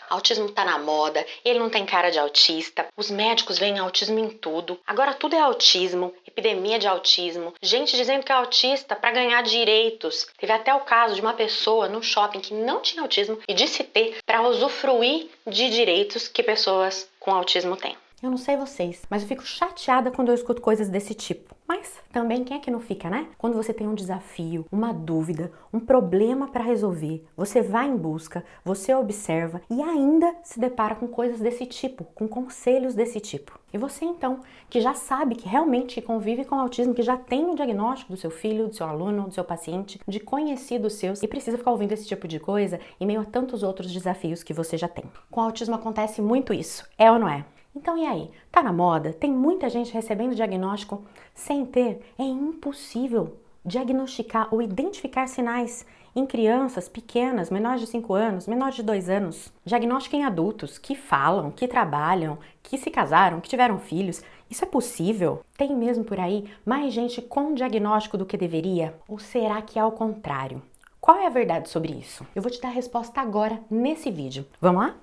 Autismo tá na moda, ele não tem cara de autista, os médicos veem autismo em tudo. Agora tudo é autismo, epidemia de autismo, gente dizendo que é autista para ganhar direitos. Teve até o caso de uma pessoa no shopping que não tinha autismo e disse ter para usufruir de direitos que pessoas com autismo têm. Eu não sei vocês, mas eu fico chateada quando eu escuto coisas desse tipo. Mas também quem é que não fica, né? Quando você tem um desafio, uma dúvida, um problema para resolver, você vai em busca, você observa e ainda se depara com coisas desse tipo, com conselhos desse tipo. E você então, que já sabe que realmente convive com autismo, que já tem o diagnóstico do seu filho, do seu aluno, do seu paciente, de conhecidos seus e precisa ficar ouvindo esse tipo de coisa em meio a tantos outros desafios que você já tem. Com autismo acontece muito isso, é ou não é? Então e aí? Tá na moda? Tem muita gente recebendo diagnóstico sem ter? É impossível diagnosticar ou identificar sinais em crianças pequenas, menores de 5 anos, menores de 2 anos. Diagnóstico em adultos que falam, que trabalham, que se casaram, que tiveram filhos. Isso é possível? Tem mesmo por aí mais gente com diagnóstico do que deveria? Ou será que é ao contrário? Qual é a verdade sobre isso? Eu vou te dar a resposta agora nesse vídeo. Vamos lá?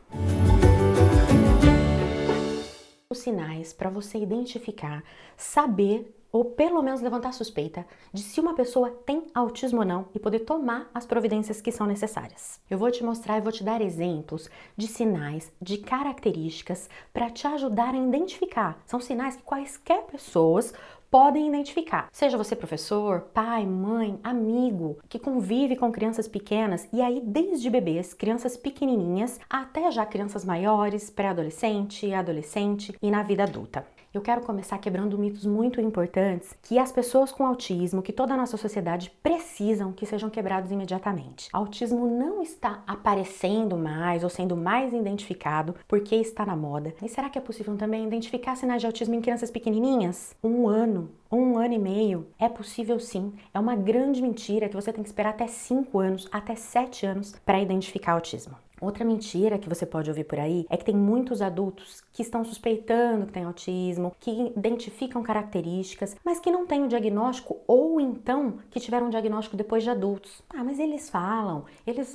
Os sinais para você identificar, saber ou pelo menos levantar suspeita de se uma pessoa tem autismo ou não e poder tomar as providências que são necessárias. Eu vou te mostrar e vou te dar exemplos de sinais, de características para te ajudar a identificar. São sinais que quaisquer pessoas podem identificar. Seja você professor, pai, mãe, amigo, que convive com crianças pequenas e aí desde bebês, crianças pequenininhas, até já crianças maiores, pré-adolescente, adolescente e na vida adulta. Eu quero começar quebrando mitos muito importantes que as pessoas com autismo, que toda a nossa sociedade precisam que sejam quebrados imediatamente. Autismo não está aparecendo mais ou sendo mais identificado porque está na moda. E será que é possível também identificar sinais de autismo em crianças pequenininhas? 1 ano ou 1 ano e meio? É possível sim. É uma grande mentira que você tem que esperar até 5 anos, até 7 anos para identificar autismo. Outra mentira que você pode ouvir por aí é que tem muitos adultos que estão suspeitando que tem autismo, que identificam características, mas que não têm o diagnóstico ou então que tiveram um diagnóstico depois de adultos. Ah, mas eles falam,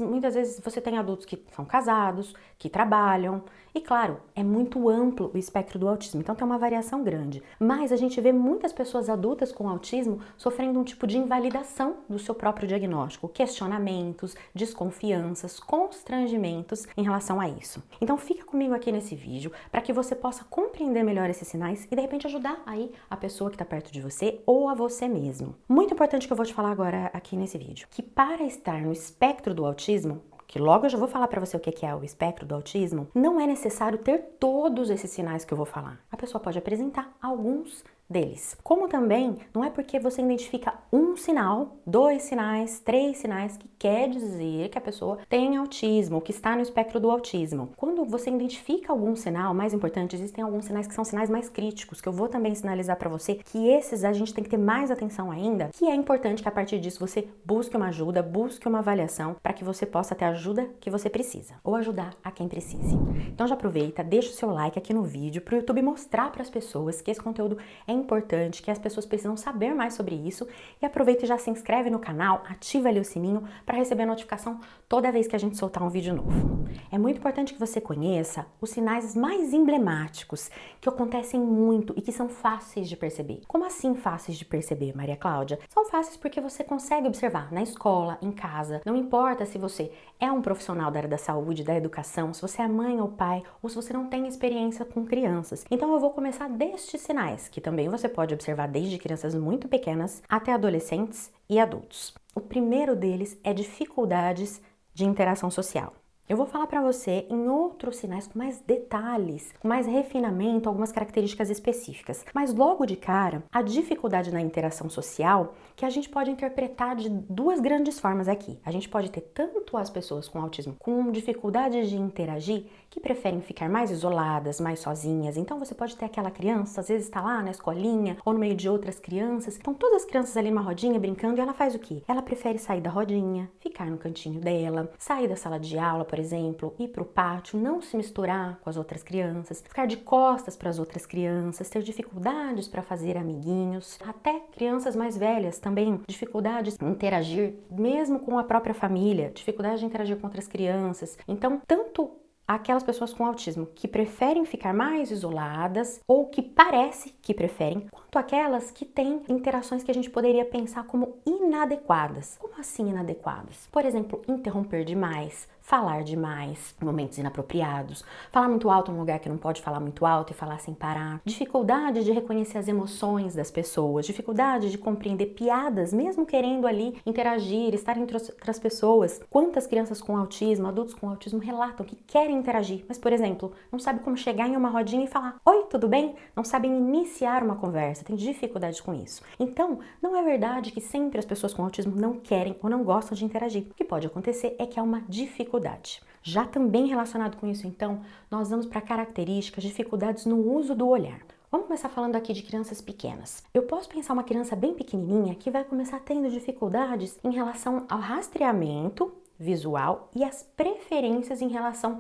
muitas vezes você tem adultos que são casados, que trabalham, e claro, é muito amplo o espectro do autismo, então tem uma variação grande. Mas a gente vê muitas pessoas adultas com autismo sofrendo um tipo de invalidação do seu próprio diagnóstico, questionamentos, desconfianças, constrangimentos em relação a isso. Então fica comigo aqui nesse vídeo para que você possa compreender melhor esses sinais e de repente ajudar aí a pessoa que está perto de você ou a você mesmo. Muito importante que eu vou te falar agora aqui nesse vídeo, que para estar no espectro do autismo, que logo eu já vou falar para você o que é o espectro do autismo, não é necessário ter todos esses sinais que eu vou falar. A pessoa pode apresentar alguns deles. Como também, não é porque você identifica um sinal, 2 sinais, 3 sinais, que quer dizer que a pessoa tem autismo, que está no espectro do autismo. Quando você identifica algum sinal, mais importante, existem alguns sinais que são sinais mais críticos, que eu vou também sinalizar para você, que esses a gente tem que ter mais atenção ainda, que é importante que a partir disso você busque uma ajuda, busque uma avaliação, para que você possa ter a ajuda que você precisa, ou ajudar a quem precise. Então já aproveita, deixa o seu like aqui no vídeo, para o YouTube mostrar para as pessoas que esse conteúdo é importante, que as pessoas precisam saber mais sobre isso, e aproveita e já se inscreve no canal, ativa ali o sininho para receber a notificação toda vez que a gente soltar um vídeo novo. É muito importante que você conheça os sinais mais emblemáticos que acontecem muito e que são fáceis de perceber. Como assim fáceis de perceber, Maria Cláudia? São fáceis porque você consegue observar na escola, em casa, não importa se você é um profissional da área da saúde, da educação, se você é mãe ou pai, ou se você não tem experiência com crianças. Então eu vou começar destes sinais, que também você pode observar desde crianças muito pequenas até adolescentes e adultos. O primeiro deles é dificuldades de interação social. Eu vou falar para você em outros sinais com mais detalhes, com mais refinamento, algumas características específicas. Mas logo de cara, a dificuldade na interação social, que a gente pode interpretar de 2 grandes formas aqui. A gente pode ter tanto as pessoas com autismo com dificuldade de interagir, que preferem ficar mais isoladas, mais sozinhas. Então você pode ter aquela criança, às vezes está lá na escolinha ou no meio de outras crianças. Então todas as crianças ali numa rodinha brincando e ela faz o quê? Ela prefere sair da rodinha, ficar no cantinho dela, sair da sala de aula, por exemplo, ir para o pátio, não se misturar com as outras crianças, ficar de costas para as outras crianças, ter dificuldades para fazer amiguinhos, até crianças mais velhas também, dificuldades em interagir mesmo com a própria família, dificuldade de interagir com outras crianças. Então, tanto aquelas pessoas com autismo que preferem ficar mais isoladas ou que parece que preferem, quanto aquelas que têm interações que a gente poderia pensar como inadequadas. Como assim inadequadas? Por exemplo, interromper demais, falar demais, momentos inapropriados, falar muito alto num lugar que não pode falar muito alto e falar sem parar, dificuldade de reconhecer as emoções das pessoas, dificuldade de compreender piadas, mesmo querendo ali interagir, estar entre outras pessoas. Quantas crianças com autismo, adultos com autismo relatam que querem interagir, mas, por exemplo, não sabem como chegar em uma rodinha e falar: oi, tudo bem? Não sabem iniciar uma conversa, têm dificuldade com isso. Então, não é verdade que sempre as pessoas com autismo não querem ou não gostam de interagir. O que pode acontecer é que há uma dificuldade. Já também relacionado com isso, então, nós vamos para características, dificuldades no uso do olhar. Vamos começar falando aqui de crianças pequenas. Eu posso pensar uma criança bem pequenininha que vai começar tendo dificuldades em relação ao rastreamento visual e as preferências em relação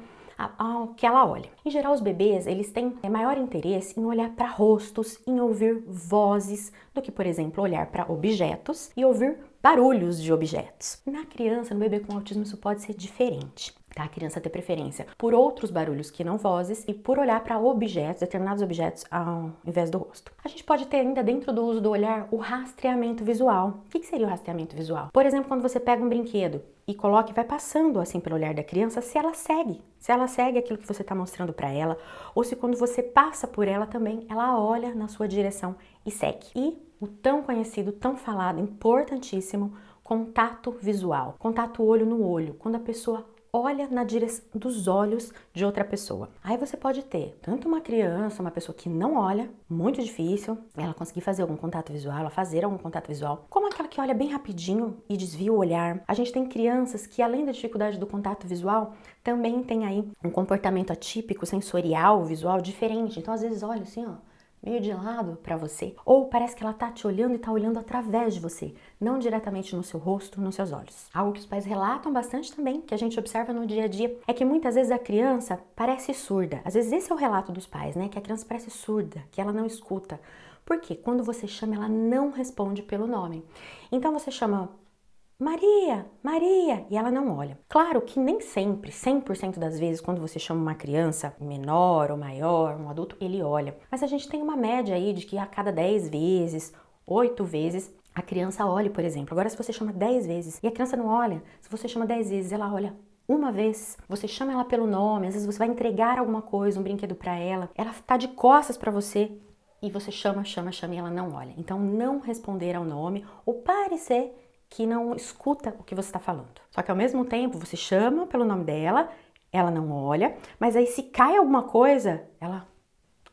ao que ela olha. Em geral, os bebês, eles têm maior interesse em olhar para rostos, em ouvir vozes, do que, por exemplo, olhar para objetos e ouvir barulhos de objetos. Na criança, no bebê com autismo, isso pode ser diferente. Tá? A criança ter preferência por outros barulhos que não vozes e por olhar para objetos, determinados objetos, ao invés do rosto. A gente pode ter ainda dentro do uso do olhar o rastreamento visual. O que seria o rastreamento visual? Por exemplo, quando você pega um brinquedo e coloca e vai passando assim pelo olhar da criança, se ela segue aquilo que você está mostrando para ela, ou se quando você passa por ela também, ela olha na sua direção e segue. E o tão conhecido, tão falado, importantíssimo, contato visual, contato olho no olho, quando a pessoa olha na direção dos olhos de outra pessoa. Aí você pode ter tanto uma criança, uma pessoa que não olha, muito difícil ela conseguir fazer algum contato visual, ela fazer algum contato visual, como aquela que olha bem rapidinho e desvia o olhar. A gente tem crianças que, além da dificuldade do contato visual, também tem aí um comportamento atípico, sensorial, visual diferente. Então, às vezes, olha assim, ó, meio de lado para você, ou parece que ela tá te olhando e tá olhando através de você, não diretamente no seu rosto, nos seus olhos. Algo que os pais relatam bastante também, que a gente observa no dia a dia, é que muitas vezes a criança parece surda. Às vezes esse é o relato dos pais, né? Que a criança parece surda, que ela não escuta. Por quê? Quando você chama, ela não responde pelo nome. Então você chama Maria, Maria, e ela não olha. Claro que nem sempre, 100% das vezes, quando você chama uma criança menor ou maior, um adulto, ele olha. Mas a gente tem uma média aí de que a cada 10 vezes, 8 vezes, a criança olha, por exemplo. Agora, se você chama 10 vezes e a criança não olha, se você chama 10 vezes, ela olha uma vez, você chama ela pelo nome, às vezes você vai entregar alguma coisa, um brinquedo para ela tá de costas para você e você chama e ela não olha. Então, não responder ao nome ou parecer que não escuta o que você está falando. Só que ao mesmo tempo você chama pelo nome dela, ela não olha, mas aí se cai alguma coisa, ela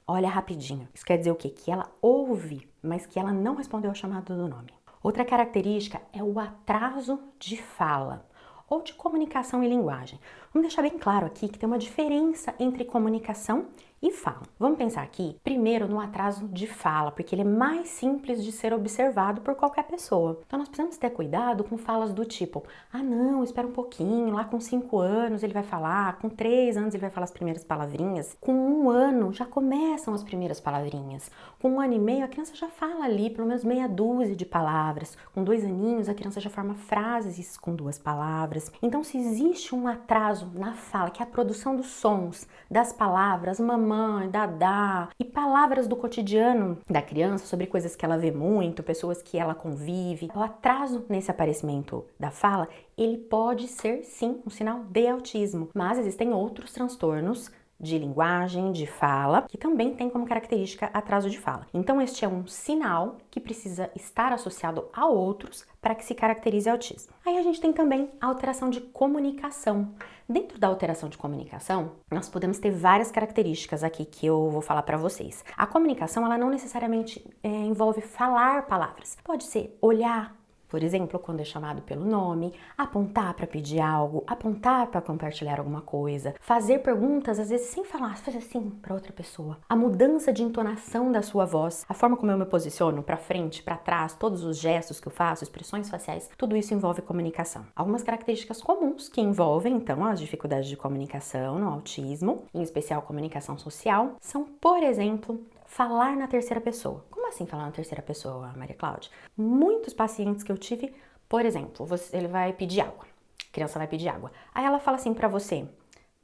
olha rapidinho. Isso quer dizer o quê? Que ela ouve, mas que ela não respondeu ao chamado do nome. Outra característica é o atraso de fala ou de comunicação e linguagem. Vamos deixar bem claro aqui que tem uma diferença entre comunicação e fala. Vamos pensar aqui, primeiro, no atraso de fala, porque ele é mais simples de ser observado por qualquer pessoa. Então, nós precisamos ter cuidado com falas do tipo: ah, não, espera um pouquinho, lá com 5 anos ele vai falar, com 3 anos ele vai falar as primeiras palavrinhas, com 1 ano já começam as primeiras palavrinhas, com 1 ano e meio a criança já fala ali pelo menos meia dúzia de palavras, com 2 aninhos a criança já forma frases com 2 palavras. Então, se existe um atraso na fala, que é a produção dos sons, das palavras, mamãe, dadá, e palavras do cotidiano da criança, sobre coisas que ela vê muito, pessoas que ela convive, o atraso nesse aparecimento da fala, ele pode ser sim um sinal de autismo, mas existem outros transtornos de linguagem, de fala, que também tem como característica atraso de fala. Então este é um sinal que precisa estar associado a outros para que se caracterize autismo. Aí a gente tem também a alteração de comunicação. Dentro da alteração de comunicação, nós podemos ter várias características aqui que eu vou falar para vocês. A comunicação, ela não necessariamente envolve falar palavras. Pode ser olhar, por exemplo, quando é chamado pelo nome, apontar para pedir algo, apontar para compartilhar alguma coisa, fazer perguntas, às vezes sem falar, fazer assim para outra pessoa. A mudança de entonação da sua voz, a forma como eu me posiciono para frente, para trás, todos os gestos que eu faço, expressões faciais, tudo isso envolve comunicação. Algumas características comuns que envolvem, então, as dificuldades de comunicação no autismo, em especial comunicação social, são, por exemplo, falar na terceira pessoa. Como assim falar na terceira pessoa, Maria Cláudia? Muitos pacientes que eu tive, por exemplo, ele vai pedir água. A criança vai pedir água. Aí ela fala assim pra você: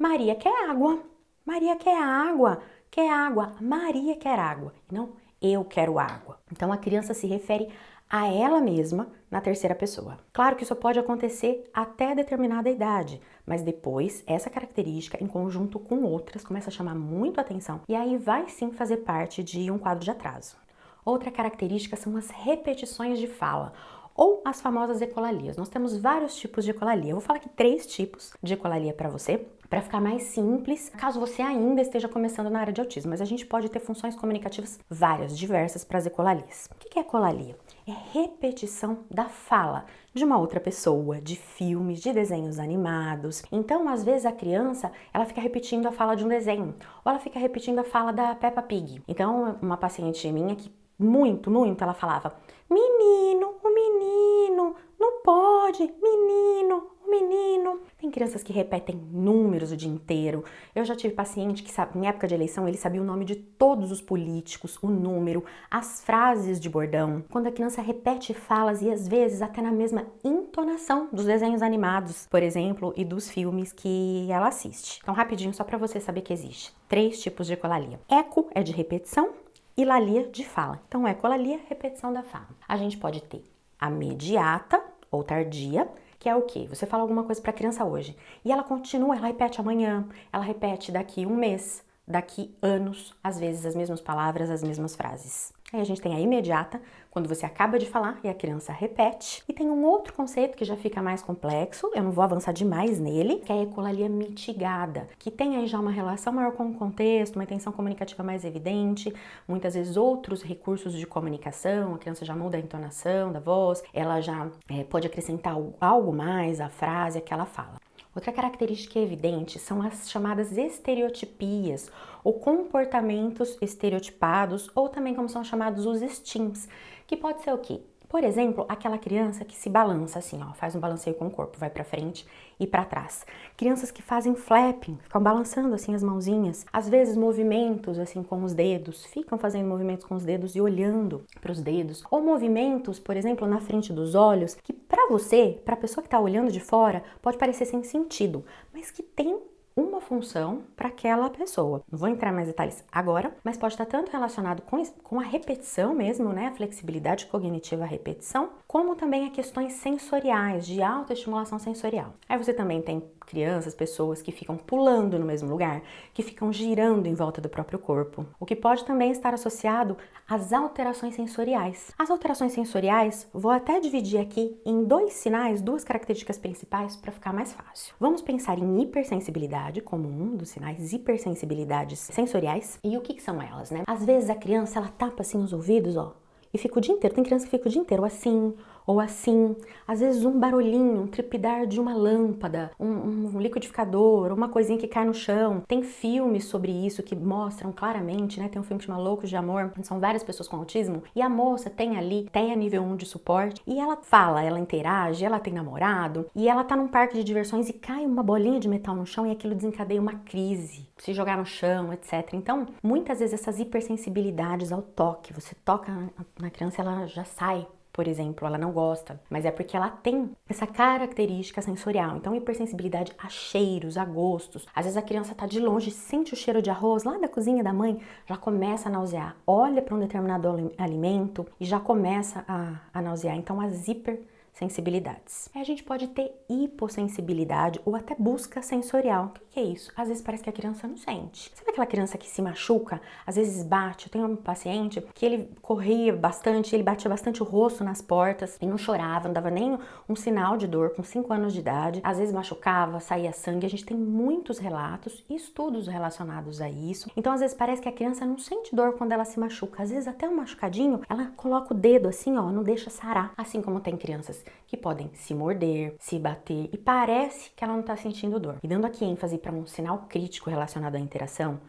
Maria quer água. Maria quer água. Quer água. Maria quer água. Não, eu quero água. Então a criança se refere a ela mesma na terceira pessoa. Claro que isso pode acontecer até determinada idade, mas depois essa característica, em conjunto com outras, começa a chamar muito a atenção e aí vai sim fazer parte de um quadro de atraso. Outra característica são as repetições de fala, ou as famosas ecolalias. Nós temos vários tipos de ecolalia. Eu vou falar aqui 3 tipos de ecolalia para você, para ficar mais simples, caso você ainda esteja começando na área de autismo, mas a gente pode ter funções comunicativas várias, diversas para as ecolalias. O que é ecolalia? É repetição da fala de uma outra pessoa, de filmes, de desenhos animados. Então, às vezes a criança, ela fica repetindo a fala de um desenho, ou ela fica repetindo a fala da Peppa Pig. Então, uma paciente minha que muito, ela falava: menino, o menino, não pode, menino, o menino. Tem crianças que repetem números o dia inteiro. Eu já tive paciente que, em época de eleição, ele sabia o nome de todos os políticos, o número, as frases de bordão. Quando a criança repete falas e às vezes até na mesma entonação dos desenhos animados, por exemplo, e dos filmes que ela assiste. Então, rapidinho, só para você saber que existe 3 tipos de ecolalia. Eco é de repetição e lalia de fala. Então, ecolalia, repetição da fala. A gente pode ter a mediata ou tardia, que é o quê? Você fala alguma coisa para a criança hoje e ela continua, ela repete amanhã, ela repete daqui um mês, daqui anos, às vezes as mesmas palavras, as mesmas frases. Aí a gente tem a imediata, quando você acaba de falar e a criança repete. E tem um outro conceito que já fica mais complexo, eu não vou avançar demais nele, que é a ecolalia mitigada, que tem aí já uma relação maior com o contexto, uma intenção comunicativa mais evidente, muitas vezes outros recursos de comunicação, a criança já muda a entonação da voz, ela já pode acrescentar algo mais à frase que ela fala. Outra característica evidente são as chamadas estereotipias, ou comportamentos estereotipados, ou também como são chamados os STEAMs, que pode ser o quê? Por exemplo, aquela criança que se balança assim, ó, faz um balanceio com o corpo, vai pra frente e pra trás. Crianças que fazem flapping, ficam balançando assim as mãozinhas. Às vezes movimentos assim com os dedos, ficam fazendo movimentos com os dedos e olhando para os dedos. Ou movimentos, por exemplo, na frente dos olhos, que pra você, pra pessoa que tá olhando de fora, pode parecer sem sentido, mas que tem uma função para aquela pessoa. Não vou entrar em mais detalhes agora, mas pode estar tanto relacionado com a repetição mesmo, né, a flexibilidade cognitiva, a repetição, como também a questões sensoriais, de autoestimulação sensorial. Aí você também tem crianças, pessoas que ficam pulando no mesmo lugar, que ficam girando em volta do próprio corpo, o que pode também estar associado às alterações sensoriais. As alterações sensoriais, vou até dividir aqui em 2 sinais, 2 características principais para ficar mais fácil. Vamos pensar em hipersensibilidade como um dos sinais, hipersensibilidades sensoriais. E o que são elas, né? Às vezes a criança, ela tapa assim os ouvidos, ó, e fica o dia inteiro. Tem criança que fica o dia inteiro assim, ou assim. Às vezes um barulhinho, um trepidar de uma lâmpada, um liquidificador, uma coisinha que cai no chão. Tem filmes sobre isso que mostram claramente, né? Tem um filme chamado Loucos de Amor, onde são várias pessoas com autismo, e a moça tem ali, tem a nível 1 de suporte, e ela fala, ela interage, ela tem namorado, e ela tá num parque de diversões e cai uma bolinha de metal no chão e aquilo desencadeia uma crise, se jogar no chão, etc. Então, muitas vezes essas hipersensibilidades ao toque, você toca na criança, ela já sai, por exemplo, ela não gosta, mas é porque ela tem essa característica sensorial. Então, hipersensibilidade a cheiros, a gostos. Às vezes a criança tá de longe, sente o cheiro de arroz lá da cozinha da mãe, já começa a nausear. Olha para um determinado alimento e já começa a nausear. Então, as hipersensibilidades. A gente pode ter hipossensibilidade ou até busca sensorial. O que é isso? Às vezes parece que a criança não sente. Sabe aquela criança que se machuca, às vezes bate? Eu tenho um paciente que ele corria bastante, ele batia bastante o rosto nas portas e não chorava, não dava nem um sinal de dor com 5 anos de idade. Às vezes machucava, saía sangue. A gente tem muitos relatos e estudos relacionados a isso. Então, às vezes parece que a criança não sente dor quando ela se machuca. Às vezes até um machucadinho, ela coloca o dedo assim, ó, não deixa sarar. Assim como tem crianças que podem se morder, se bater e parece que ela não tá sentindo dor. E dando aqui ênfase para um sinal crítico relacionado à interação,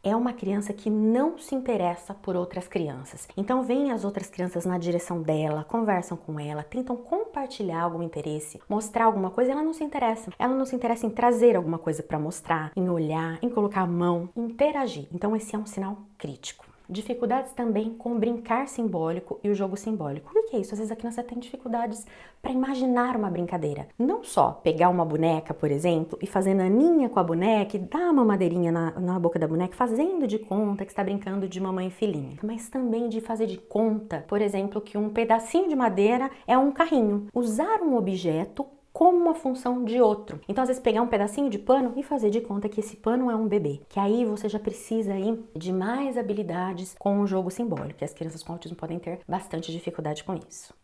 é uma criança que não se interessa por outras crianças. Então vêm as outras crianças na direção dela, conversam com ela, tentam compartilhar algum interesse, mostrar alguma coisa, ela não se interessa. Ela não se interessa em trazer alguma coisa para mostrar, em olhar, em colocar a mão, interagir. Então esse é um sinal crítico. Dificuldades também com o brincar simbólico e o jogo simbólico. Por que isso? Às vezes a criança tem dificuldades para imaginar uma brincadeira. Não só pegar uma boneca, por exemplo, e fazer naninha com a boneca e dar uma madeirinha na boca da boneca, fazendo de conta que está brincando de mamãe e filhinha. Mas também de fazer de conta, por exemplo, que um pedacinho de madeira é um carrinho. Usar um objeto como uma função de outro. Então, às vezes, pegar um pedacinho de pano e fazer de conta que esse pano é um bebê. Que aí você já precisa aí de mais habilidades com o jogo simbólico. E as crianças com autismo podem ter bastante dificuldade com isso.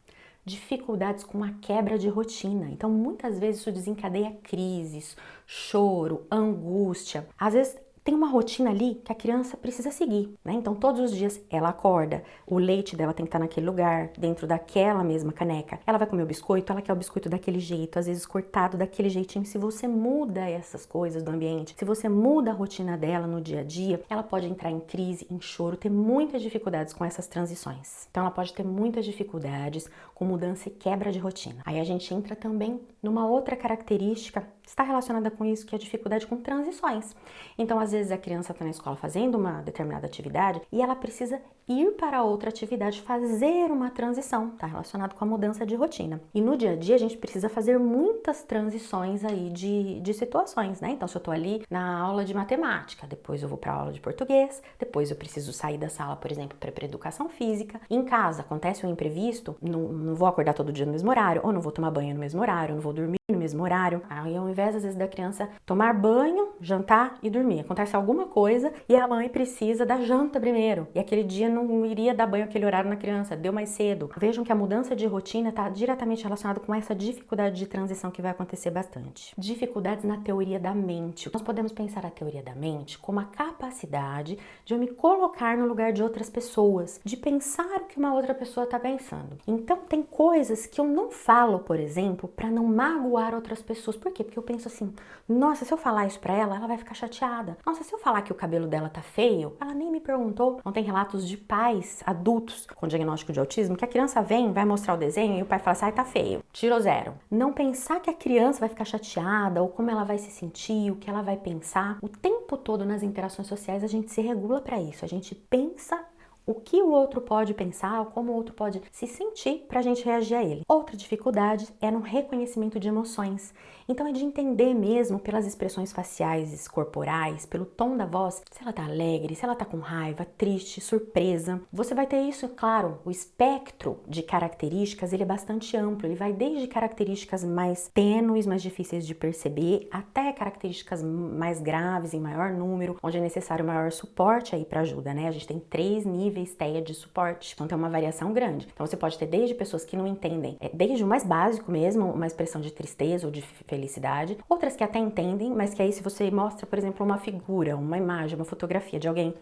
Dificuldades com a quebra de rotina. Então, muitas vezes isso desencadeia crises, choro, angústia. Às vezes, tem uma rotina ali que a criança precisa seguir, né? Então, todos os dias ela acorda, o leite dela tem que estar naquele lugar, dentro daquela mesma caneca. Ela vai comer o biscoito, ela quer o biscoito daquele jeito, às vezes cortado daquele jeitinho. Se você muda essas coisas do ambiente, se você muda a rotina dela no dia a dia, ela pode entrar em crise, em choro, ter muitas dificuldades com essas transições. Então, ela pode ter muitas dificuldades com mudança e quebra de rotina. Aí a gente entra também numa outra característica que está relacionada com isso, que é a dificuldade com transições. Então, às vezes a criança está na escola fazendo uma determinada atividade e ela precisa ir para outra atividade, fazer uma transição, está relacionado com a mudança de rotina. E no dia a dia a gente precisa fazer muitas transições aí de situações, né? Então, se eu estou ali na aula de matemática, depois eu vou para a aula de português, depois eu preciso sair da sala, por exemplo, para educação física. Em casa acontece um imprevisto, não vou acordar todo dia no mesmo horário, ou não vou tomar banho no mesmo horário, não vou dormir no mesmo horário. Aí, ao invés, às vezes, da criança tomar banho, jantar e dormir, acontece alguma coisa e a mãe precisa da janta primeiro. E aquele dia não iria dar banho aquele horário na criança, deu mais cedo. Vejam que a mudança de rotina está diretamente relacionada com essa dificuldade de transição que vai acontecer bastante. Dificuldades na teoria da mente. Nós podemos pensar a teoria da mente como a capacidade de eu me colocar no lugar de outras pessoas, de pensar o que uma outra pessoa está pensando. Então, tem coisas que eu não falo, por exemplo, para não magoar outras pessoas. Por quê? Porque eu penso assim, nossa, se eu falar isso pra ela, ela vai ficar chateada. Nossa, se eu falar que o cabelo dela tá feio, ela nem me perguntou. Não tem relatos de pais adultos com diagnóstico de autismo que a criança vem, vai mostrar o desenho e o pai fala assim, ai, tá feio, tirou 0. Não pensar que a criança vai ficar chateada ou como ela vai se sentir, o que ela vai pensar. O tempo todo nas interações sociais a gente se regula pra isso. A gente pensa o que o outro pode pensar, como o outro pode se sentir para a gente reagir a ele. Outra dificuldade é no reconhecimento de emoções. Então é de entender mesmo pelas expressões faciais, corporais, pelo tom da voz, se ela tá alegre, se ela tá com raiva, triste, surpresa. Você vai ter isso, é claro, o espectro de características, ele é bastante amplo. Ele vai desde características mais tênues, mais difíceis de perceber, até características mais graves, em maior número, onde é necessário maior suporte aí para ajuda, né? A gente tem 3 níveis TEA de suporte, então tem uma variação grande. Então você pode ter desde pessoas que não entendem, desde o mais básico mesmo, uma expressão de tristeza ou de felicidade, outras que até entendem, mas que aí se você mostra, por exemplo, uma figura, uma imagem, uma fotografia de alguém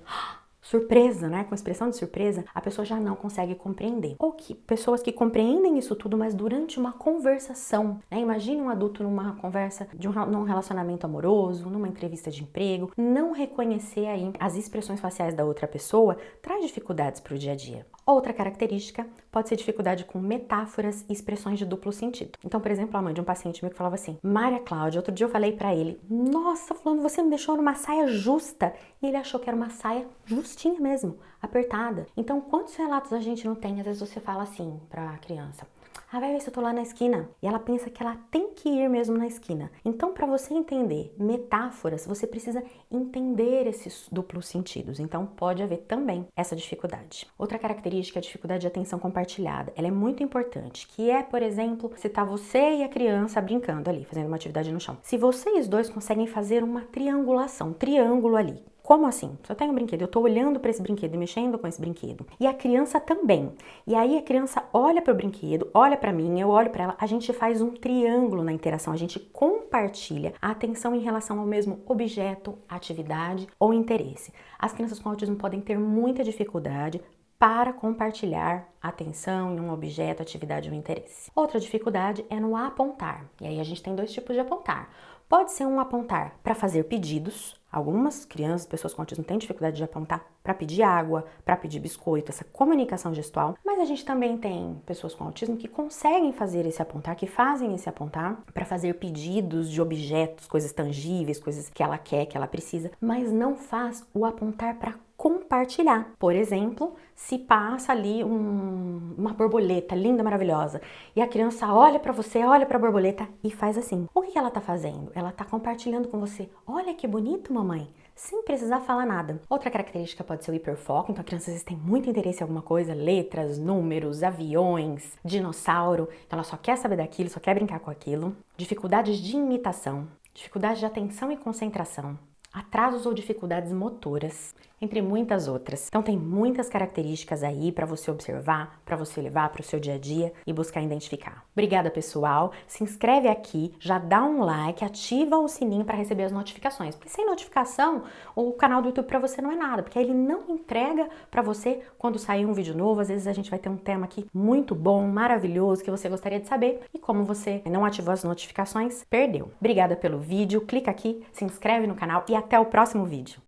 surpresa, né, com expressão de surpresa, a pessoa já não consegue compreender. Ou que pessoas que compreendem isso tudo, mas durante uma conversação, né? Imagine um adulto numa conversa num relacionamento amoroso, numa entrevista de emprego, não reconhecer aí as expressões faciais da outra pessoa traz dificuldades para o dia a dia. Outra característica pode ser dificuldade com metáforas e expressões de duplo sentido. Então, por exemplo, a mãe de um paciente meu que falava assim, Maria Cláudia, outro dia eu falei pra ele, nossa, fulano, você me deixou numa saia justa. E ele achou que era uma saia justinha mesmo, apertada. Então, quantos relatos a gente não tem? Às vezes você fala assim pra criança, vai ver se eu tô lá na esquina. E ela pensa que ela tem que ir mesmo na esquina. Então, para você entender metáforas, você precisa entender esses duplos sentidos. Então, pode haver também essa dificuldade. Outra característica é a dificuldade de atenção compartilhada. Ela é muito importante, que é, por exemplo, se tá você e a criança brincando ali, fazendo uma atividade no chão. Se vocês dois conseguem fazer uma triangulação, um triângulo ali, como assim? Se eu tenho um brinquedo, eu tô olhando para esse brinquedo e mexendo com esse brinquedo. E a criança também. E aí a criança olha para o brinquedo, olha para mim, eu olho para ela, a gente faz um triângulo na interação, a gente compartilha a atenção em relação ao mesmo objeto, atividade ou interesse. As crianças com autismo podem ter muita dificuldade para compartilhar atenção em um objeto, atividade ou interesse. Outra dificuldade é no apontar. E aí a gente tem 2 tipos de apontar. Pode ser um apontar para fazer pedidos. Algumas crianças, pessoas com autismo têm dificuldade de apontar para pedir água, para pedir biscoito, essa comunicação gestual. Mas a gente também tem pessoas com autismo que conseguem fazer esse apontar, que fazem esse apontar para fazer pedidos de objetos, coisas tangíveis, coisas que ela quer, que ela precisa, mas não faz o apontar para compartilhar. Por exemplo, se passa ali uma borboleta linda, maravilhosa, e a criança olha para você, olha para a borboleta e faz assim. O que ela tá fazendo? Ela tá compartilhando com você. Olha que bonito, mamãe. Sem precisar falar nada. Outra característica pode ser o hiperfoco, então a criança às vezes tem muito interesse em alguma coisa, letras, números, aviões, dinossauro, então ela só quer saber daquilo, só quer brincar com aquilo. Dificuldades de imitação, dificuldades de atenção e concentração, atrasos ou dificuldades motoras, entre muitas outras. Então tem muitas características aí para você observar, para você levar para o seu dia a dia e buscar identificar. Obrigada, pessoal. Se inscreve aqui, já dá um like, ativa o sininho para receber as notificações. Porque sem notificação, o canal do YouTube para você não é nada, porque ele não entrega para você quando sair um vídeo novo. Às vezes a gente vai ter um tema aqui muito bom, maravilhoso, que você gostaria de saber. E como você não ativou as notificações, perdeu. Obrigada pelo vídeo, clica aqui, se inscreve no canal e até o próximo vídeo.